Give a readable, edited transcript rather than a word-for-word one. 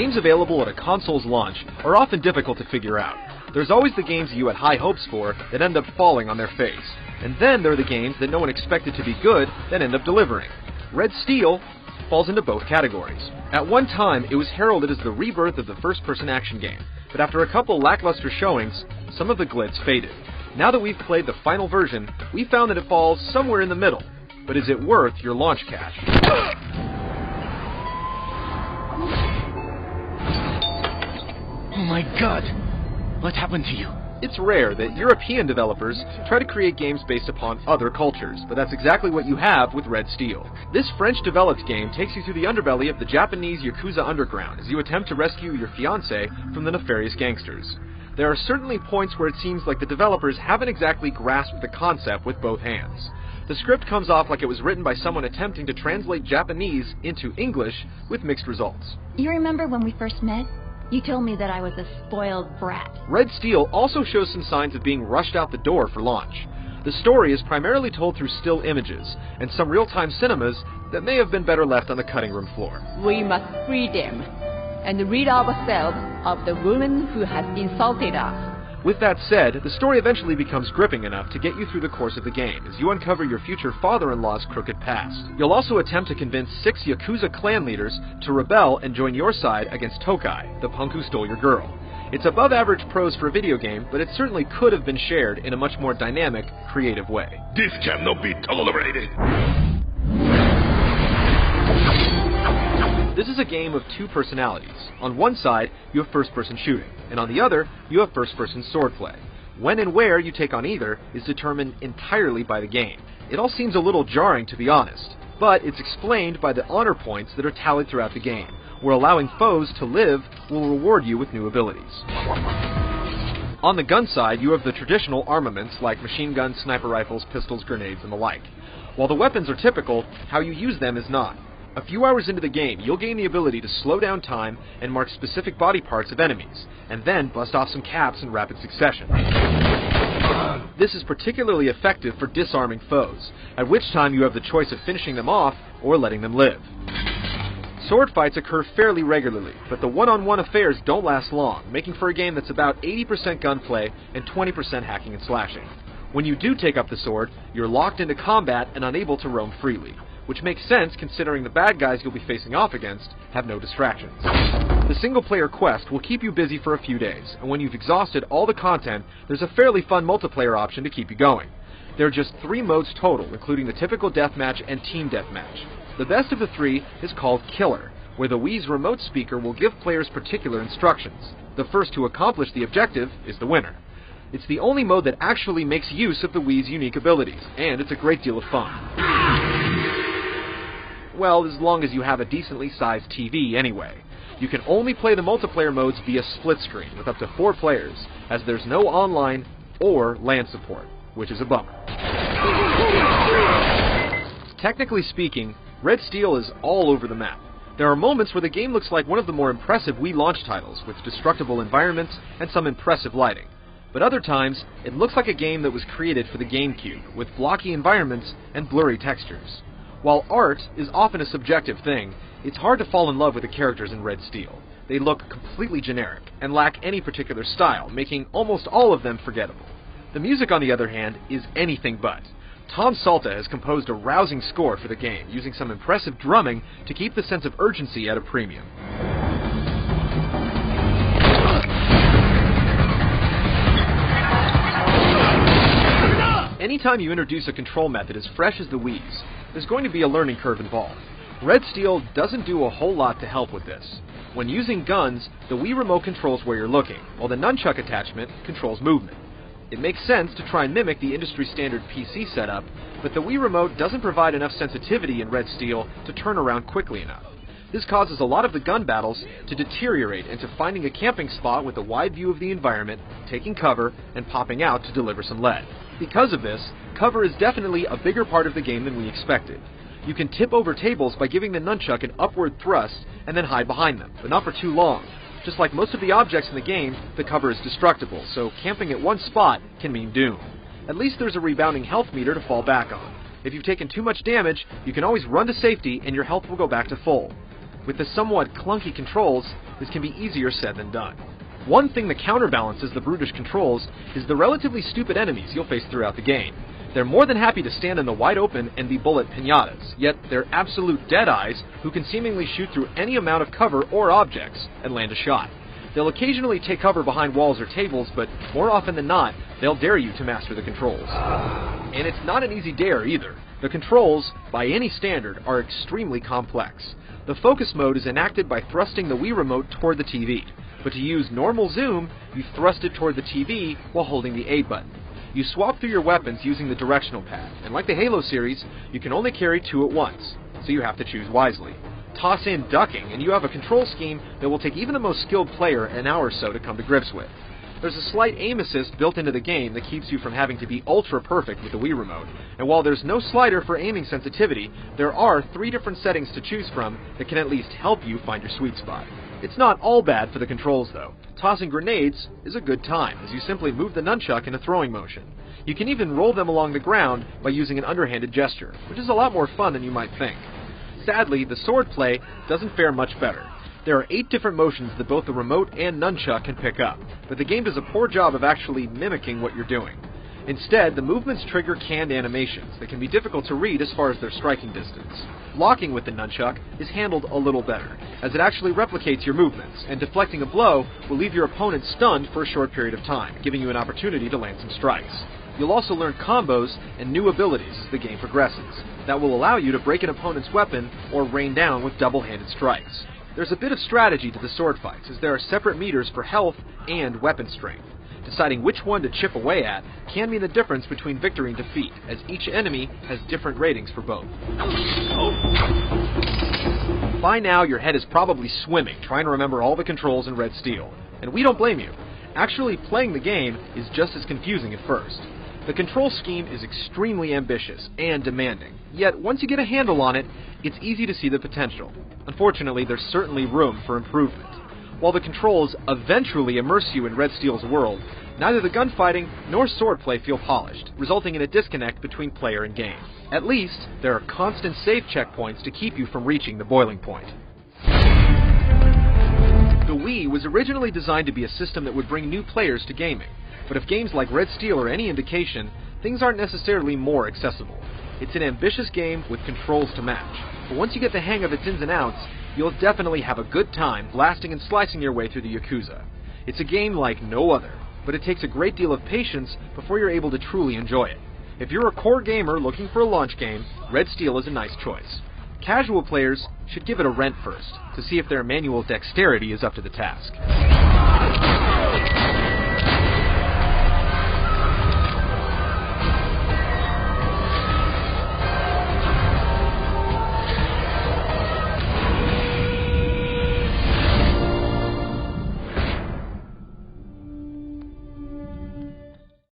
games available at a console's launch are often difficult to figure out. There's always the games you had high hopes for that end up falling on their face. And then there are the games that no one expected to be good that end up delivering. Red Steel falls into both categories. At one time, it was heralded as the rebirth of the first-person action game, but after a couple lackluster showings, some of the glitz faded. Now that we've played the final version, we found that it falls somewhere in the middle. But is it worth your launch cash? Oh my god! What happened to you? It's rare that European developers try to create games based upon other cultures, but that's exactly what you have with Red Steel. This French-developed game takes you through the underbelly of the Japanese Yakuza underground as you attempt to rescue your fiancé from the nefarious gangsters. There are certainly points where it seems like the developers haven't exactly grasped the concept with both hands. The script comes off like it was written by someone attempting to translate Japanese into English with mixed results. You remember when we first met? You told me that I was a spoiled brat. Red Steel also shows some signs of being rushed out the door for launch. The story is primarily told through still images, and some real-time cinemas that may have been better left on the cutting room floor. We must free them and rid ourselves of the woman who has insulted us. With that said, the story eventually becomes gripping enough to get you through the course of the game as you uncover your future father-in-law's crooked past. You'll also attempt to convince 6 Yakuza clan leaders to rebel and join your side against Tokai, the punk who stole your girl. It's above average prose for a video game, but it certainly could have been shared in a much more dynamic, creative way. This cannot be tolerated! This is a game of two personalities. On one side, you have first-person shooting, and on the other, you have first-person swordplay. When and where you take on either is determined entirely by the game. It all seems a little jarring, to be honest, but it's explained by the honor points that are tallied throughout the game, where allowing foes to live will reward you with new abilities. On the gun side, you have the traditional armaments like machine guns, sniper rifles, pistols, grenades, and the like. While the weapons are typical, how you use them is not. A few hours into the game, you'll gain the ability to slow down time and mark specific body parts of enemies, and then bust off some caps in rapid succession. This is particularly effective for disarming foes, at which time you have the choice of finishing them off or letting them live. Sword fights occur fairly regularly, but the one-on-one affairs don't last long, making for a game that's about 80% gunplay and 20% hacking and slashing. When you do take up the sword, you're locked into combat and unable to roam freely, which makes sense considering the bad guys you'll be facing off against have no distractions. The single-player quest will keep you busy for a few days, and when you've exhausted all the content, there's a fairly fun multiplayer option to keep you going. There are just 3 modes total, including the typical deathmatch and team deathmatch. The best of the 3 is called Killer, where the Wii's remote speaker will give players particular instructions. The first to accomplish the objective is the winner. It's the only mode that actually makes use of the Wii's unique abilities, and it's a great deal of fun. Well, as long as you have a decently sized TV anyway. You can only play the multiplayer modes via split screen with up to 4 players, as there's no online or LAN support, which is a bummer. Technically speaking, Red Steel is all over the map. There are moments where the game looks like one of the more impressive Wii launch titles, with destructible environments and some impressive lighting. But other times, it looks like a game that was created for the GameCube, with blocky environments and blurry textures. While art is often a subjective thing, it's hard to fall in love with the characters in Red Steel. They look completely generic and lack any particular style, making almost all of them forgettable. The music, on the other hand, is anything but. Tom Salta has composed a rousing score for the game, using some impressive drumming to keep the sense of urgency at a premium. Anytime you introduce a control method as fresh as the Wii's, there's going to be a learning curve involved. Red Steel doesn't do a whole lot to help with this. When using guns, the Wii remote controls where you're looking, while the nunchuck attachment controls movement. It makes sense to try and mimic the industry-standard PC setup, but the Wii remote doesn't provide enough sensitivity in Red Steel to turn around quickly enough. This causes a lot of the gun battles to deteriorate into finding a camping spot with a wide view of the environment, taking cover, and popping out to deliver some lead. Because of this, cover is definitely a bigger part of the game than we expected. You can tip over tables by giving the nunchuck an upward thrust and then hide behind them, but not for too long. Just like most of the objects in the game, the cover is destructible, so camping at one spot can mean doom. At least there's a rebounding health meter to fall back on. If you've taken too much damage, you can always run to safety and your health will go back to full. With the somewhat clunky controls, this can be easier said than done. One thing that counterbalances the brutish controls is the relatively stupid enemies you'll face throughout the game. They're more than happy to stand in the wide open and be bullet piñatas, yet they're absolute deadeyes who can seemingly shoot through any amount of cover or objects and land a shot. They'll occasionally take cover behind walls or tables, but more often than not, they'll dare you to master the controls. And it's not an easy dare either. The controls, by any standard, are extremely complex. The focus mode is enacted by thrusting the Wii remote toward the TV, but to use normal zoom, you thrust it toward the TV while holding the A button. You swap through your weapons using the directional pad, and like the Halo series, you can only carry two at once, so you have to choose wisely. Toss in ducking, and you have a control scheme that will take even the most skilled player an hour or so to come to grips with. There's a slight aim assist built into the game that keeps you from having to be ultra perfect with the Wii remote, and while there's no slider for aiming sensitivity, there are 3 different settings to choose from that can at least help you find your sweet spot. It's not all bad for the controls though. Tossing grenades is a good time, as you simply move the nunchuck in a throwing motion. You can even roll them along the ground by using an underhanded gesture, which is a lot more fun than you might think. Sadly, the sword play doesn't fare much better. There are 8 different motions that both the remote and nunchuck can pick up, but the game does a poor job of actually mimicking what you're doing. Instead, the movements trigger canned animations that can be difficult to read as far as their striking distance. Blocking with the nunchuck is handled a little better, as it actually replicates your movements, and deflecting a blow will leave your opponent stunned for a short period of time, giving you an opportunity to land some strikes. You'll also learn combos and new abilities as the game progresses that will allow you to break an opponent's weapon or rain down with double-handed strikes. There's a bit of strategy to the sword fights, as there are separate meters for health and weapon strength. Deciding which one to chip away at can mean the difference between victory and defeat, as each enemy has different ratings for both. By now, your head is probably swimming trying to remember all the controls in Red Steel, and we don't blame you. Actually, playing the game is just as confusing at first. The control scheme is extremely ambitious and demanding, yet once you get a handle on it, it's easy to see the potential. Unfortunately, there's certainly room for improvement. While the controls eventually immerse you in Red Steel's world, neither the gunfighting nor swordplay feel polished, resulting in a disconnect between player and game. At least, there are constant save checkpoints to keep you from reaching the boiling point. The Wii was originally designed to be a system that would bring new players to gaming, but if games like Red Steel are any indication, things aren't necessarily more accessible. It's an ambitious game with controls to match, but once you get the hang of its ins and outs, you'll definitely have a good time blasting and slicing your way through the Yakuza. It's a game like no other, but it takes a great deal of patience before you're able to truly enjoy it. If you're a core gamer looking for a launch game, Red Steel is a nice choice. Casual players should give it a rent first, to see if their manual dexterity is up to the task.